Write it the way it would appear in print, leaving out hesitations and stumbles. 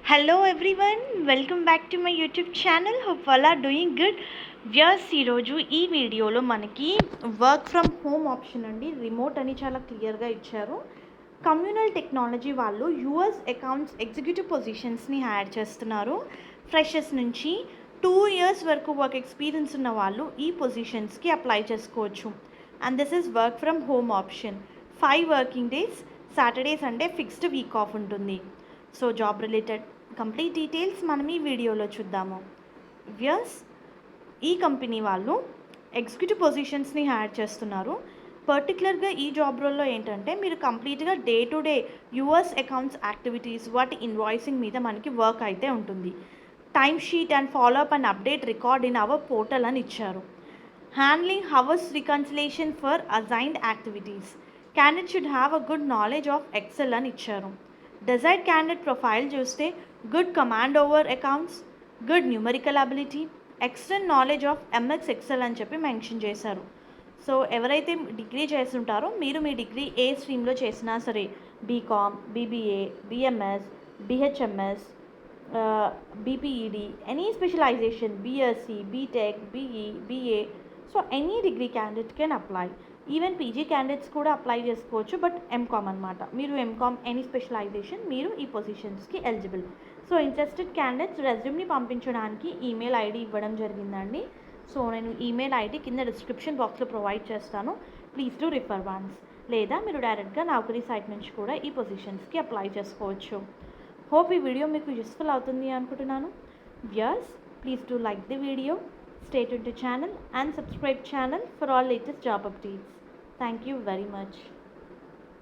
Hello everyone, welcome back to my YouTube channel. Hope all are doing good. Viewers, ఈరోజు ఈ వీడియోలో మనకి work from home option అండి. Remote అని చాలా క్లియర్గా ఇచ్చారు. కమ్యూనల్ టెక్నాలజీ వాళ్ళు యూఎస్ అకౌంట్స్ ఎగ్జిక్యూటివ్ పొజిషన్స్ని హైర్ చేస్తున్నారు. ఫ్రెషర్స్ నుంచి 2 years వరకు వర్క్ ఎక్స్పీరియన్స్ ఉన్న వాళ్ళు ఈ పొజిషన్స్కి అప్లై చేసుకోవచ్చు. And this is work from home option. 5 working days, Saturday Sunday fixed week off ఉంటుంది. So job related complete details మనం ఈ వీడియోలో చూద్దాము. వ్యూయర్స్, ఈ కంపెనీ వాళ్ళు ఎగ్జిక్యూటివ్ పొజిషన్స్ని హైర్ చేస్తున్నారు. పర్టికులర్గా ఈ జాబ్ రోల్లో ఏంటంటే మీరు కంప్లీట్గా day to day US accounts activities, వాటి ఇన్వాయిసింగ్ మీద మనకి వర్క్ అయితే ఉంటుంది. Time sheet and follow up and update record in our portal అని ఇచ్చారు. Handling hours reconciliation for assigned activities. Candidate should have a good knowledge of Excel అని ఇచ్చారు. Desired candidate profile చూస్తే good command over accounts, good numerical ability, extent knowledge of MS Excel అని చెప్పి mention చేశారు. So ఎవరైతే degree చేస్తుంటారో మీరు మీ degree ఏ స్ట్రీమ్లో చేసినా సరే, BCom, BBA, BMS, BHMS, BPEd, any specialization, BSc, BTech, BE, BA, so any degree candidate can apply. Even PG candidates కూడా apply చేసుకోవచ్చు. బట్ ఎంకామ్ అనమాట, మీరు ఎంకామ్ ఎనీ స్పెషలైజేషన్ మీరు ఈ పొజిషన్స్కి ఎలిజిబుల్. సో ఇంట్రెస్టెడ్ క్యాండిడేట్స్ రెజ్యూమ్ని పంపించడానికి ఈమెయిల్ ఐడి ఇవ్వడం జరిగిందండి. సో నేను ఈమెయిల్ ఐడి కింద డిస్క్రిప్షన్ బాక్స్లో ప్రొవైడ్ చేస్తాను. Please to refer once. లేదా మీరు డైరెక్ట్గా నౌకరీ సైట్ నుంచి కూడా ఈ పొజిషన్స్కి అప్లై చేసుకోవచ్చు. హోప్ ఈ వీడియో మీకు యూస్ఫుల్ అవుతుంది అనుకుంటున్నాను. Viewers, please to like the video, stay tuned to channel and subscribe channel for all latest job updates. Thank you very much.